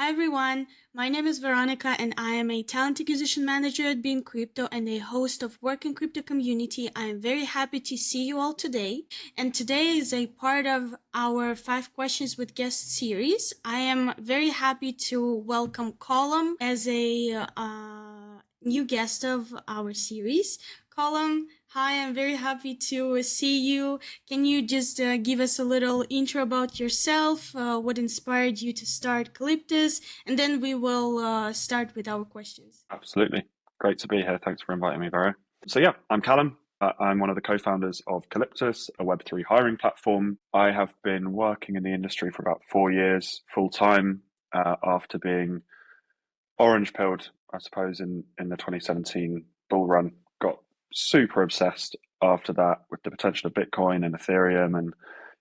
Hi everyone, my name is Veronica and I am a talent acquisition manager at Beam Crypto and a host of Work in Crypto Community. I am very happy to see you all today. And today is a part of our 5 questions with guests series. I am very happy to welcome Callum as a new guest of our series. Callum, hi, I'm very happy to see you. Can you just give us a little intro about yourself, what inspired you to start Calyptus, and then we will start with our questions. Absolutely. Great to be here. Thanks for inviting me, Vero. So yeah, I'm Callum. I'm one of the co-founders of Calyptus, a Web3 hiring platform. I have been working in the industry for about 4 years full-time after being orange-pilled, I suppose, in the 2017 bull run. Got super obsessed after that with the potential of Bitcoin and Ethereum, and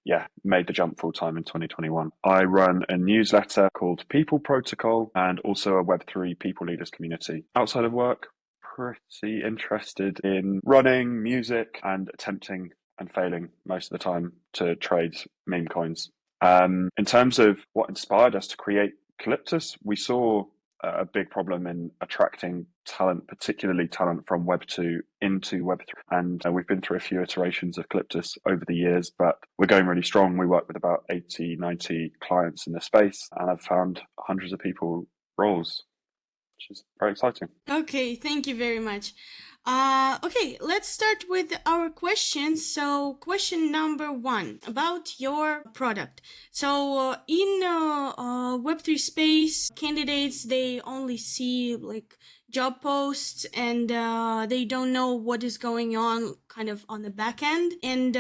yeah, made the jump full-time in 2021. I run a newsletter called People Protocol and also a Web3 People Leaders community. Outside of work, pretty interested in running, music, and attempting and failing most of the time to trade meme coins. In terms of what inspired us to create Calyptus, we saw a big problem in attracting talent, particularly talent from Web2 into Web3. And we've been through a few iterations of Calyptus over the years, but we're going really strong. We work with about 80, 90 clients in the space, and I've found hundreds of people roles, which is very exciting. Okay, thank you very much. Okay, let's start with our questions. So, question number 1 about your product. So, in Web3 space, candidates, they only see like job posts and they don't know what is going on kind of on the back end, and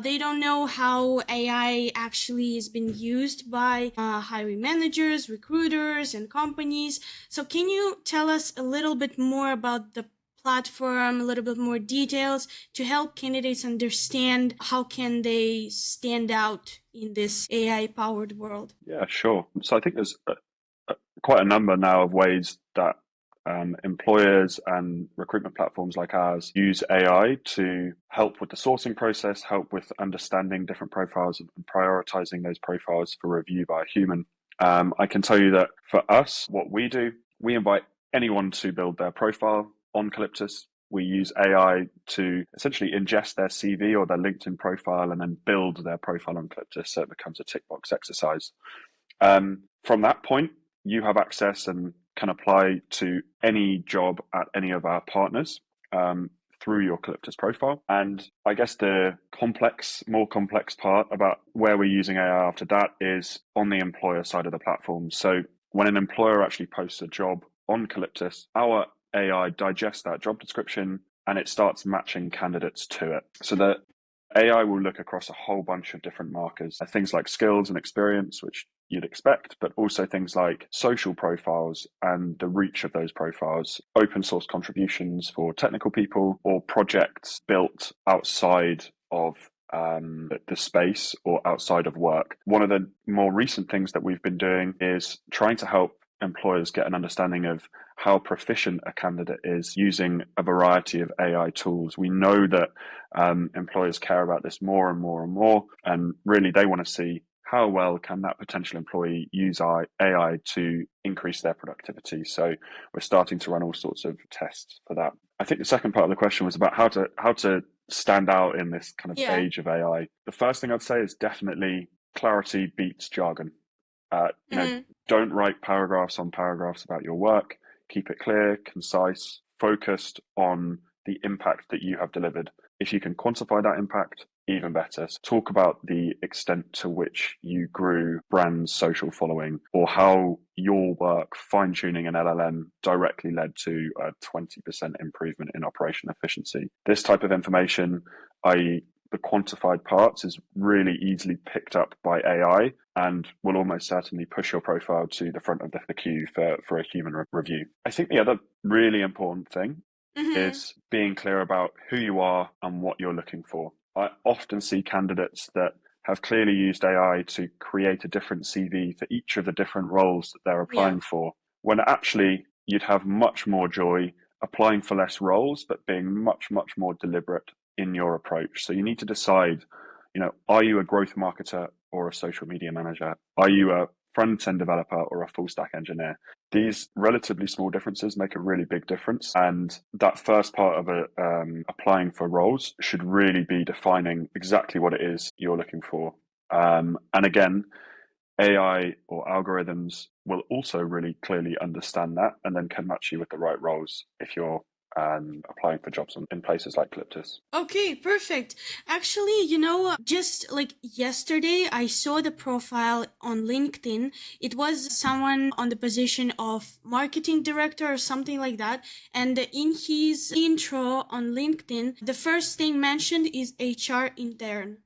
they don't know how AI actually is being used by hiring managers, recruiters, and companies. So can you tell us a little bit more about the platform, a little bit more details to help candidates understand how can they stand out in this AI powered world? Yeah, sure. So I think there's quite a number now of ways that employers and recruitment platforms like ours use AI to help with the sourcing process, help with understanding different profiles and prioritizing those profiles for review by a human. I can tell you that for us, what we do, we invite anyone to build their profile on Calyptus. We use AI to essentially ingest their CV or their LinkedIn profile and then build their profile on Calyptus so it becomes a tick box exercise. From that point, you have access and can apply to any job at any of our partners through your Calyptus profile. And I guess the more complex part about where we're using AI after that is on the employer side of the platform. So when an employer actually posts a job on Calyptus, our AI digests that job description and it starts matching candidates to it. So the AI will look across a whole bunch of different markers, things like skills and experience, which you'd expect, but also things like social profiles and the reach of those profiles, open source contributions for technical people, or projects built outside of the space or outside of work. One of the more recent things that we've been doing is trying to help employers get an understanding of how proficient a candidate is using a variety of AI tools. We know that employers care about this more and more and more, and really they want to see how well can that potential employee use AI to increase their productivity. So we're starting to run all sorts of tests for that. I think the second part of the question was about how to stand out in this kind of age of AI. The first thing I'd say is definitely clarity beats jargon. Don't write paragraphs on paragraphs about your work. Keep it clear, concise, focused on the impact that you have delivered. If you can quantify that impact, even better. So talk about the extent to which you grew brand's social following, or how your work fine-tuning an LLM directly led to a 20% improvement in operation efficiency. This type of information, i.e. the quantified parts, is really easily picked up by AI and will almost certainly push your profile to the front of the queue for a human review. I think the other really important thing is being clear about who you are and what you're looking for. I often see candidates that have clearly used AI to create a different CV for each of the different roles that they're applying for, when actually you'd have much more joy applying for less roles, but being much, much more deliberate in your approach. So you need to decide, are you a growth marketer or a social media manager? Are you a front-end developer or a full-stack engineer. These relatively small differences make a really big difference. And that first part of applying for roles should really be defining exactly what it is you're looking for. And again, AI or algorithms will also really clearly understand that and then can match you with the right roles if you're applying for jobs in places like Calyptus. Okay, perfect. Actually, just like yesterday, I saw the profile on LinkedIn. It was someone on the position of marketing director or something like that. And in his intro on LinkedIn, the first thing mentioned is HR intern.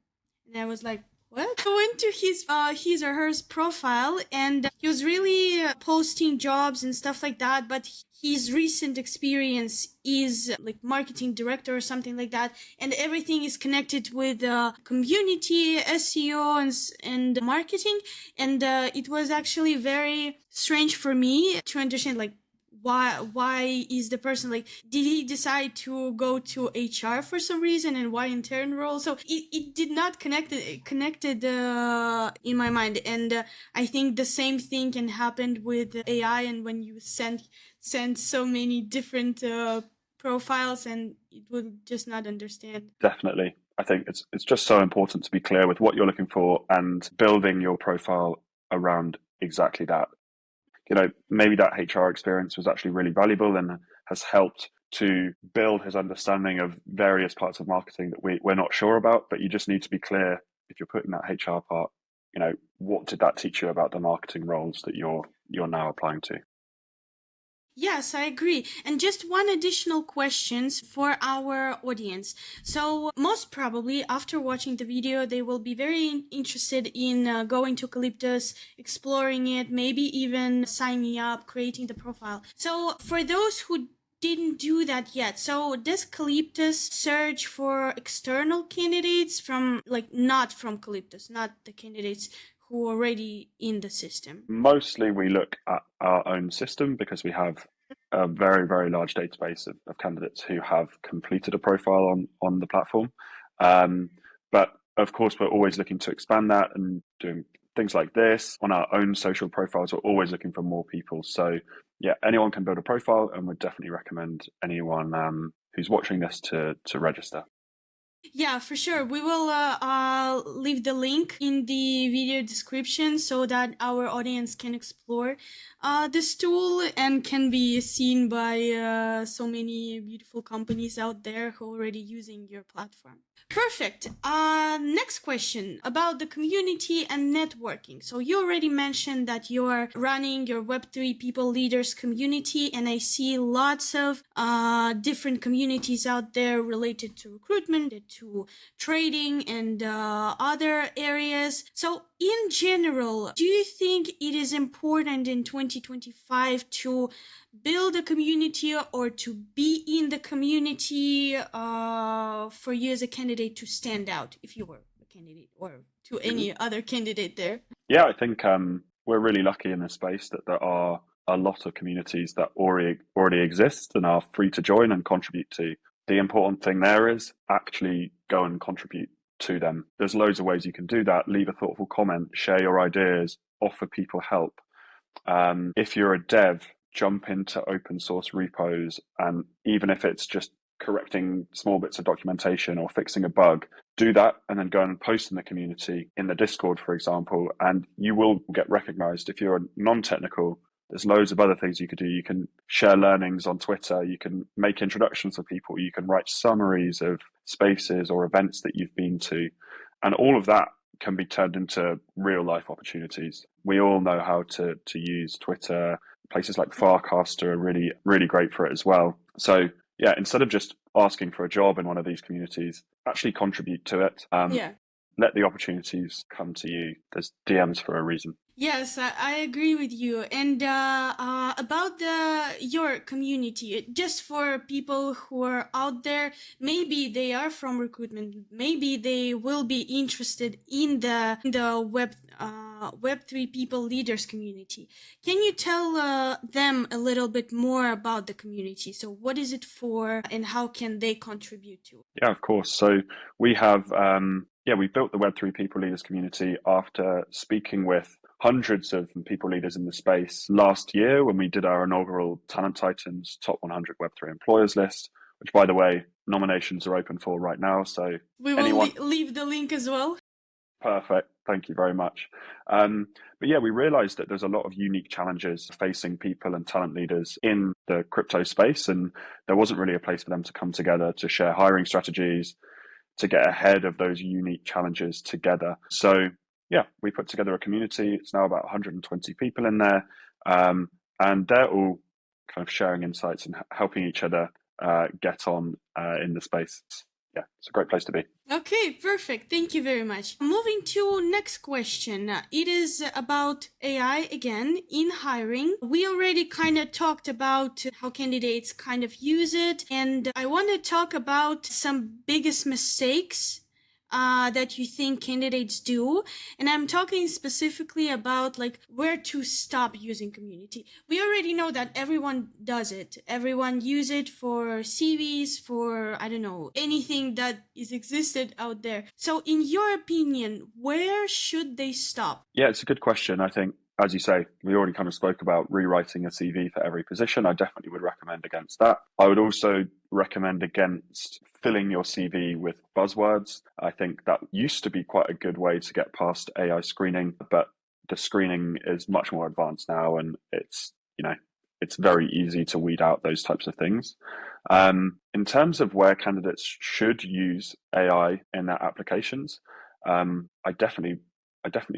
And I was like, what? I went to his or her profile, and he was really posting jobs and stuff like that, but his recent experience is like marketing director or something like that, and everything is connected with community, SEO, and marketing. And it was actually very strange for me to understand, like, why is the person, like, did he decide to go to HR for some reason, and why intern role? So it did not connected in my mind. And I think the same thing can happen with AI, and when you send so many different profiles, and it will just not understand. Definitely. I think it's just so important to be clear with what you're looking for and building your profile around exactly that. Maybe that HR experience was actually really valuable and has helped to build his understanding of various parts of marketing that we're not sure about, but you just need to be clear if you're putting that HR part, what did that teach you about the marketing roles that you're now applying to? Yes, I agree. And just one additional questions for our audience. So most probably after watching the video, they will be very interested in going to Calyptus, exploring it, maybe even signing up, creating the profile. So for those who didn't do that yet, so does Calyptus search for external candidates from, like, not from Calyptus, not the candidates who are already in the system? Mostly we look at our own system because we have a very, very large database of candidates who have completed a profile on the platform. But of course, we're always looking to expand that and doing things like this on our own social profiles. We're always looking for more people. So yeah, anyone can build a profile, and would definitely recommend anyone who's watching this to register. Yeah, for sure. We will leave the link in the video description so that our audience can explore this tool and can be seen by so many beautiful companies out there who are already using your platform. Perfect. Next question about the community and networking. So you already mentioned that you're running your Web3 People Leaders community, and I see lots of different communities out there related to recruitment, to trading, and other areas. So in general, do you think it is important in 2025 to build a community or to be in the community for you as a candidate to stand out, if you were a candidate, or to any other candidate there? Yeah, I think we're really lucky in this space that there are a lot of communities that already exist and are free to join and contribute to. The important thing there is actually go and contribute to them. There's loads of ways you can do that. Leave a thoughtful comment, share your ideas, offer people help. If you're a dev, jump into open source repos, and even if it's just correcting small bits of documentation or fixing a bug, do that and then go and post in the community, in the Discord, for example, and you will get recognized. If you're non-technical, there's loads of other things you could do. You can share learnings on Twitter, you can make introductions for people, you can write summaries of spaces or events that you've been to, and all of that can be turned into real life opportunities. We all know how to use Twitter. Places like Farcaster are really, really great for it as well. So yeah, instead of just asking for a job in one of these communities, actually contribute to it. Yeah. Let the opportunities come to you. There's DMs for a reason. Yes, I agree with you. And about your community, just for people who are out there, maybe they are from recruitment, maybe they will be interested in the Web3 People Leaders community. Can you tell them a little bit more about the community? So what is it for, and how can they contribute to it? Yeah, of course. So we have we built the Web3 People Leaders community after speaking with hundreds of people leaders in the space last year when we did our inaugural Talent Titans Top 100 Web3 Employers list, which, by the way, nominations are open for right now. So We will leave the link as well. Perfect. Thank you very much. But yeah, we realized that there's a lot of unique challenges facing people and talent leaders in the crypto space, and there wasn't really a place for them to come together to share hiring strategies, to get ahead of those unique challenges together. So yeah, we put together a community. It's now about 120 people in there, and they're all kind of sharing insights and helping each other get on in the space. Yeah, it's a great place to be. Okay, perfect. Thank you very much. Moving to next question. It is about AI again in hiring. We already kind of talked about how candidates kind of use it, and I want to talk about some biggest mistakes that you think candidates do. And I'm talking specifically about like where to stop using community. We already know that everyone does it. Everyone use it for CVs, for, I don't know, anything that is existed out there. So in your opinion, where should they stop? Yeah, it's a good question. I think, as you say, we already kind of spoke about rewriting a CV for every position. I definitely would recommend against that. I would also recommend against filling your CV with buzzwords. I think that used to be quite a good way to get past AI screening, but the screening is much more advanced now, and it's very easy to weed out those types of things. In terms of where candidates should use AI in their applications, I definitely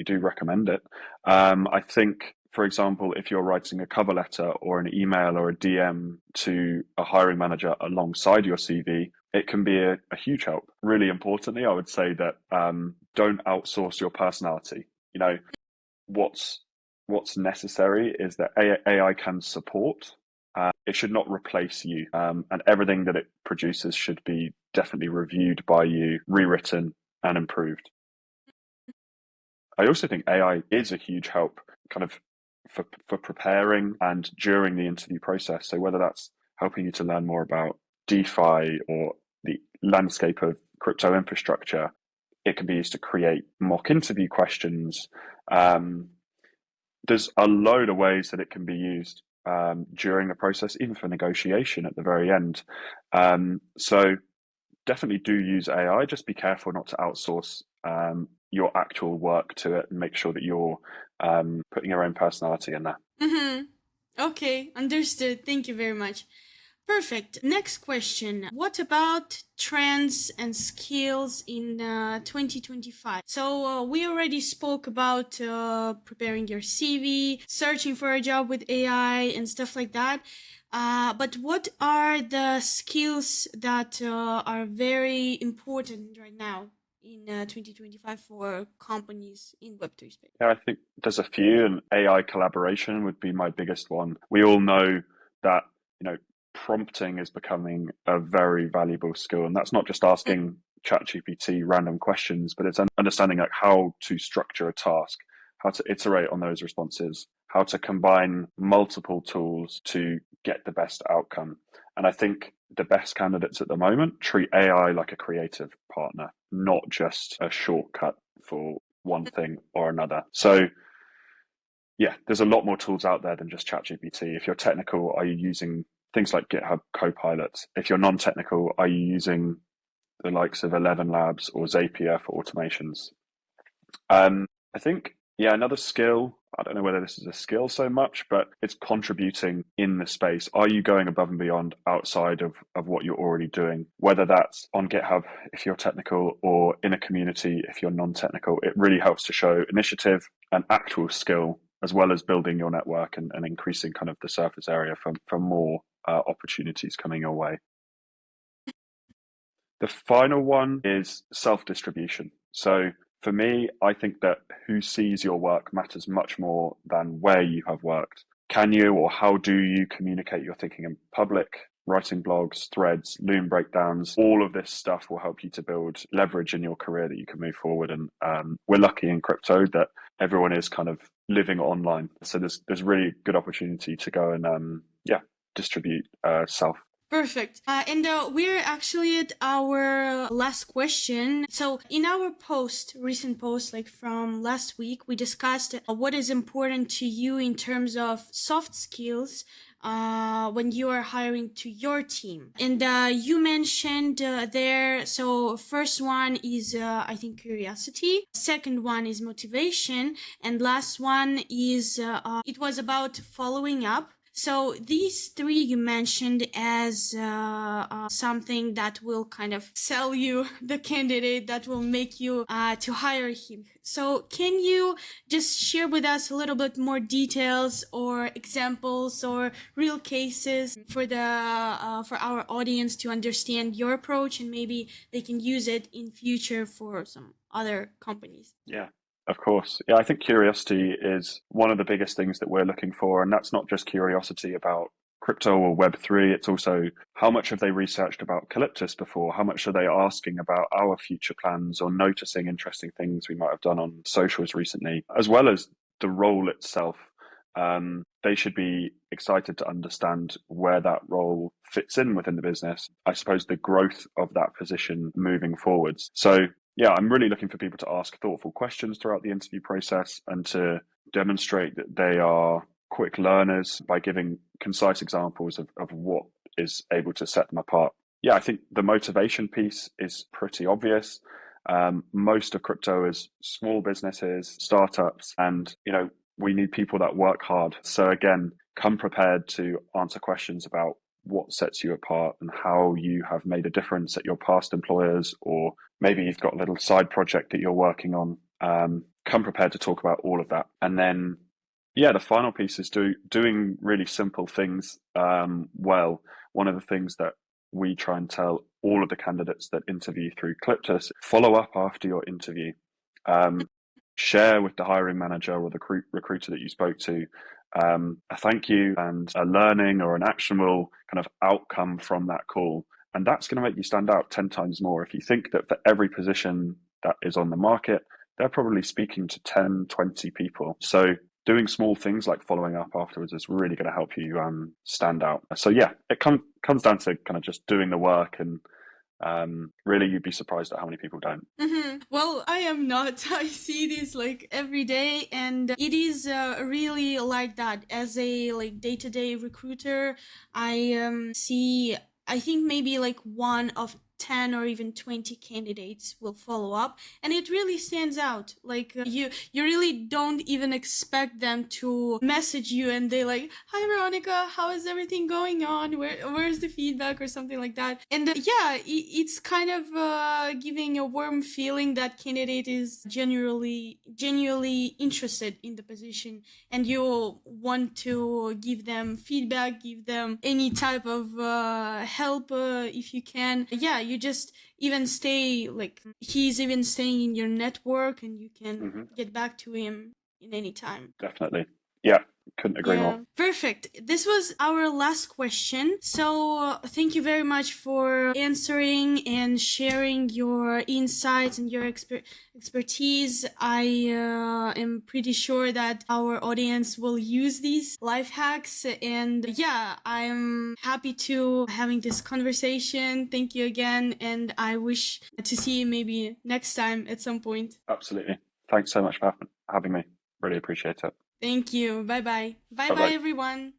do recommend it. I think, for example, if you're writing a cover letter or an email or a DM to a hiring manager alongside your CV, it can be a huge help. Really importantly, I would say that don't outsource your personality. What's necessary is that AI can support. It should not replace you, and everything that it produces should be definitely reviewed by you, rewritten, and improved. I also think AI is a huge help kind of for preparing and during the interview process. So whether that's helping you to learn more about DeFi or the landscape of crypto infrastructure, it can be used to create mock interview questions. There's a load of ways that it can be used during the process, even for negotiation at the very end. So definitely do use AI. Just be careful not to outsource your actual work to it, and make sure that you're putting your own personality in there. Mm-hmm. Okay, understood. Thank you very much. Perfect. Next question. What about trends and skills in 2025? So we already spoke about preparing your CV, searching for a job with AI and stuff like that. But what are the skills that are very important right now in 2025 for companies in Web3 space? Yeah, I think there's a few, and AI collaboration would be my biggest one. We all know that, prompting is becoming a very valuable skill, and that's not just asking ChatGPT random questions, but it's understanding like how to structure a task, how to iterate on those responses, how to combine multiple tools to get the best outcome. And I think the best candidates at the moment treat AI like a creative partner, not just a shortcut for one thing or another. So yeah, there's a lot more tools out there than just ChatGPT. If you're technical, are you using things like GitHub Copilot? If you're non-technical, are you using the likes of 11 Labs or Zapier for automations? I think, another skill, I don't know whether this is a skill so much, but it's contributing in the space. Are you going above and beyond outside of what you're already doing? Whether that's on GitHub if you're technical, or in a community if you're non-technical, it really helps to show initiative and actual skill, as well as building your network and increasing kind of the surface area for more opportunities coming your way. The final one is self-distribution. So for me, I think that who sees your work matters much more than where you have worked. Can you, or how do you communicate your thinking in public? Writing blogs, threads, Loom breakdowns, all of this stuff will help you to build leverage in your career that you can move forward. And we're lucky in crypto that everyone is kind of living online. So there's really good opportunity to go and distribute self. Perfect. And we're actually at our last question. So in our recent post, like from last week, we discussed what is important to you in terms of soft skills when you are hiring to your team. And you mentioned there, so first one is, I think, curiosity. Second one is motivation. And last one is, it was about following up. So these three you mentioned as something that will kind of sell you the candidate, that will make you to hire him. So can you just share with us a little bit more details or examples or real cases for for our audience to understand your approach, and maybe they can use it in future for some other companies? Yeah. Of course. Yeah, I think curiosity is one of the biggest things that we're looking for. And that's not just curiosity about crypto or Web3. It's also how much have they researched about Calyptus before? How much are they asking about our future plans or noticing interesting things we might have done on socials recently, as well as the role itself. They should be excited to understand where that role fits in within the business. I suppose the growth of that position moving forwards. So yeah, I'm really looking for people to ask thoughtful questions throughout the interview process and to demonstrate that they are quick learners by giving concise examples of what is able to set them apart. Yeah, I think the motivation piece is pretty obvious. Most of crypto is small businesses, startups, and we need people that work hard. So again, come prepared to answer questions about what sets you apart and how you have made a difference at your past employers, or maybe you've got a little side project that you're working on. Come prepared to talk about all of that. And then, yeah, the final piece is doing really simple things well. One of the things that we try and tell all of the candidates that interview through Calyptus, follow up after your interview. Share with the hiring manager or the recruiter that you spoke to a thank you and a learning or an actionable kind of outcome from that call. And that's going to make you stand out 10 times more. If you think that for every position that is on the market, they're probably speaking to 10, 20 people. So doing small things like following up afterwards is really going to help you stand out. So yeah, it comes down to kind of just doing the work, and really you'd be surprised at how many people don't. Mm-hmm. Well, I am not. I see this like every day, and it is really like that. As a like day-to-day recruiter, I see, I think maybe like one of 10 or even 20 candidates will follow up, and it really stands out. Like you really don't even expect them to message you and they like, hi Veronica, how is everything going on, where's the feedback or something like that. And yeah, it's kind of giving a warm feeling that candidate is genuinely interested in the position, and you want to give them feedback, give them any type of help if you can. Yeah, you just even stay, like he's even staying in your network, and you can get back to him in any time. Definitely. Yeah, couldn't agree more. Perfect. This was our last question. So thank you very much for answering and sharing your insights and your expertise. I am pretty sure that our audience will use these life hacks. And yeah, I'm happy to having this conversation. Thank you again. And I wish to see you maybe next time at some point. Absolutely. Thanks so much for having me. Really appreciate it. Thank you. Bye-bye. Bye-bye, everyone.